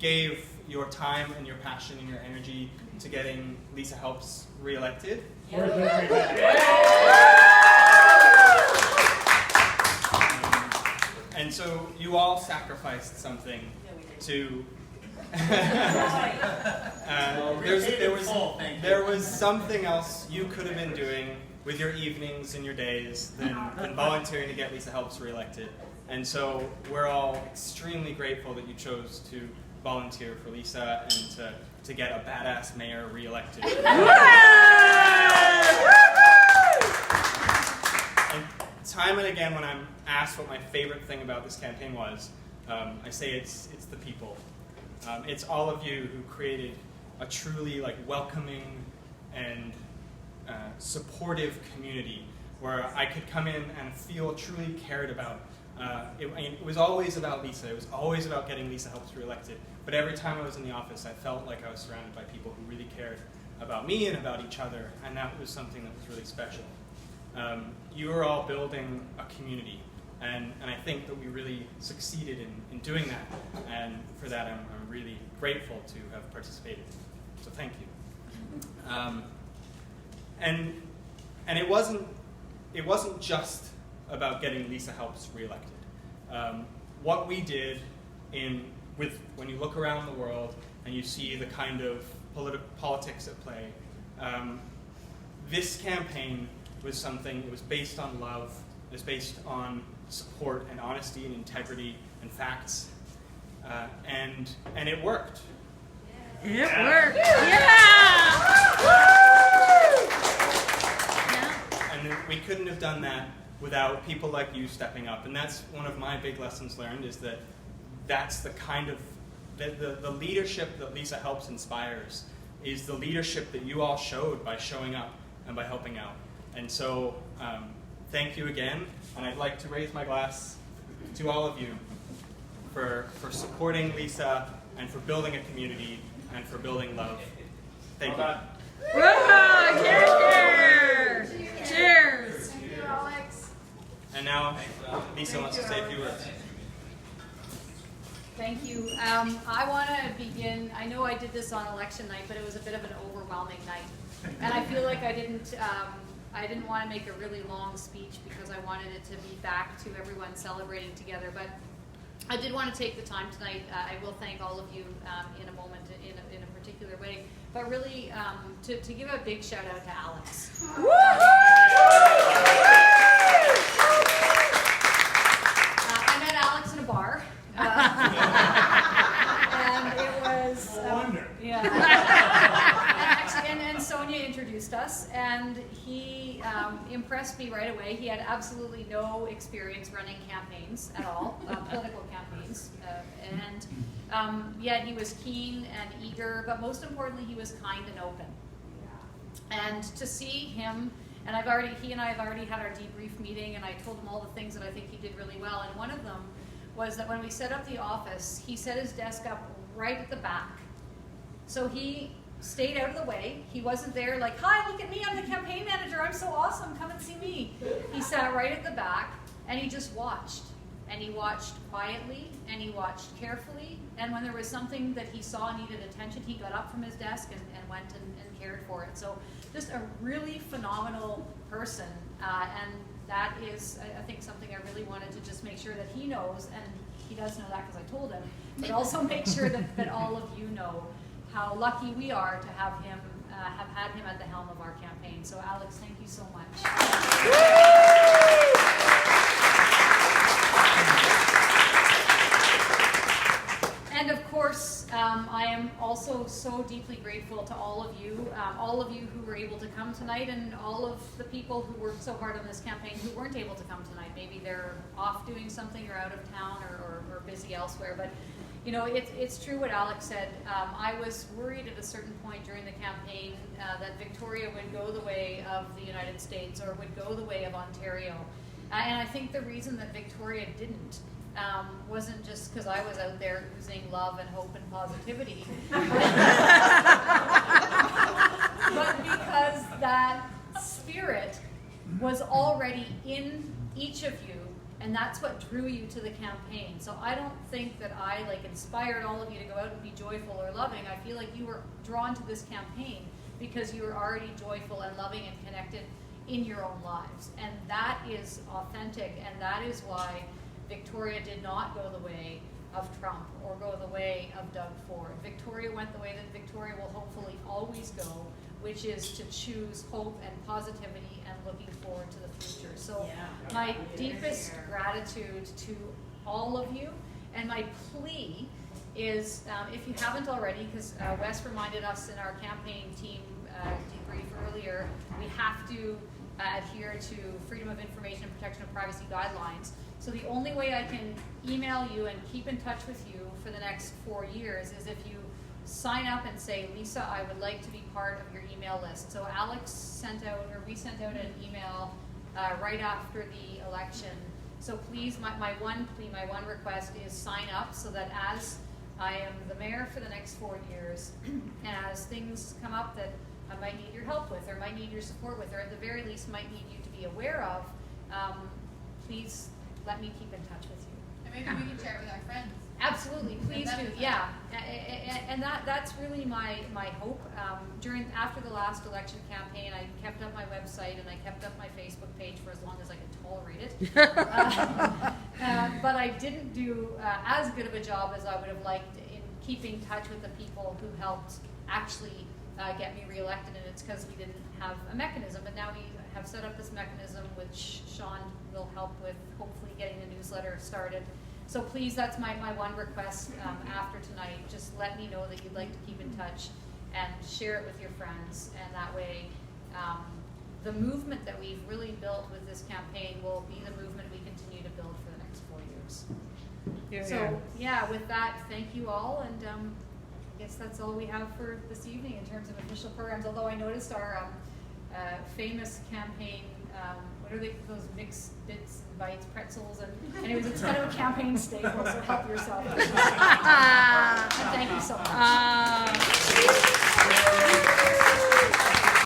gave your time and your passion and your energy to getting Lisa Helps reelected. And so you all sacrificed something to... there was something else you could have been doing with your evenings and your days than volunteering to get Lisa Helps reelected. And so we're all extremely grateful that you chose to volunteer for Lisa and to get a badass mayor reelected. And time and again when I'm asked what my favorite thing about this campaign was, I say it's the people. It's all of you who created a truly welcoming and supportive community where I could come in and feel truly cared about. It was always about Lisa. It was always about getting Lisa Helps reelected. But every time I was in the office, I felt like I was surrounded by people who really cared about me and about each other, and that was something that was really special. You were all building a community, and I think that we really succeeded in doing that, and for that I'm really grateful to have participated. So thank you. And it wasn't just about getting Lisa Helps reelected. What we did when you look around the world and you see the kind of politics at play, this campaign was something that was based on love, it was based on support and honesty and integrity and facts, and it worked. It worked. Yeah! And we couldn't have done that without people like you stepping up. And that's one of my big lessons learned, is that's the kind of, the leadership that Lisa Helps inspires is the leadership that you all showed by showing up and by helping out. And so, thank you again. And I'd like to raise my glass to all of you for supporting Lisa and for building a community and for building love. Thank you. Whoa, cheers! Cheers! Thank you, Alex. And now, Lisa wants to say a few words. Thank you. I want to begin. I know I did this on election night, but it was a bit of an overwhelming night, and I feel like I didn't want to make a really long speech because I wanted it to be back to everyone celebrating together. But I did want to take the time tonight. I will thank all of you in a moment in a particular way, but really to give a big shout out to Alex. I met Alex in a bar. And it was and Sonia introduced us, and he impressed me right away. He had absolutely no experience running campaigns at all, political campaigns, and yet he was keen and eager, but most importantly he was kind and open. And to see him, and he and I have already had our debrief meeting, and I told him all the things that I think he did really well, and one of them was that when we set up the office, he set his desk up right at the back. So he stayed out of the way. He wasn't there like, hi, look at me, I'm the campaign manager, I'm so awesome, come and see me. He sat right at the back, and he just watched. And he watched quietly, and he watched carefully, and when there was something that he saw needed attention, he got up from his desk and went and cared for it. So just a really phenomenal person, and that is, I think, something I really wanted to just make sure that he knows, and he does know that because I told him, but also make sure that all of you know how lucky we are to have had him at the helm of our campaign. So Alex, thank you so much. And of course, I am also so deeply grateful to all of you who were able to come tonight, and all of the people who worked so hard on this campaign who weren't able to come tonight. Maybe they're off doing something or out of town or busy elsewhere. But you know, it's true what Alex said. I was worried at a certain point during the campaign that Victoria would go the way of the United States or would go the way of Ontario. And I think the reason that Victoria didn't wasn't just because I was out there oozing love and hope and positivity, but because that spirit was already in each of you And that's what drew you to the campaign. So I don't think that I inspired all of you to go out and be joyful or loving. I feel like you were drawn to this campaign because you were already joyful and loving and connected in your own lives. And that is authentic, and that is why Victoria did not go the way of Trump or go the way of Doug Ford. Victoria went the way that Victoria will hopefully always go, which is to choose hope and positivity and looking forward to the future. So my deepest gratitude to all of you, and my plea is, if you haven't already, because Wes reminded us in our campaign team debrief earlier, we have to adhere to Freedom of Information and Protection of Privacy guidelines. So the only way I can email you and keep in touch with you for the next 4 years is if you sign up and say, Lisa, I would like to be part of your email list. So Alex sent out, or we sent out an email right after the election. So please, my one plea, my one request is sign up so that as I am the mayor for the next 4 years, and as things come up that I might need your help with, or might need your support with, or at the very least might need you to be aware of, please let me keep in touch with you. And maybe we can share it with our friends. Absolutely, please do. Yeah, and that's really my hope. After the last election campaign, I kept up my website and I kept up my Facebook page for as long as I could tolerate it. But I didn't do as good of a job as I would have liked in keeping touch with the people who helped actually get me reelected, and it's because we didn't have a mechanism. But now we have set up this mechanism, which Sean will help with, hopefully getting the newsletter started. So please, that's my one request after tonight. Just let me know that you'd like to keep in touch and share it with your friends. And that way, the movement that we've really built with this campaign will be the movement we continue to build for the next 4 years. So yeah, with that, thank you all. And I guess that's all we have for this evening in terms of official programs. Although I noticed our famous campaign, what are they, those mixed bits and bites, pretzels, and anyways, it's kind of a campaign staple, so help yourself.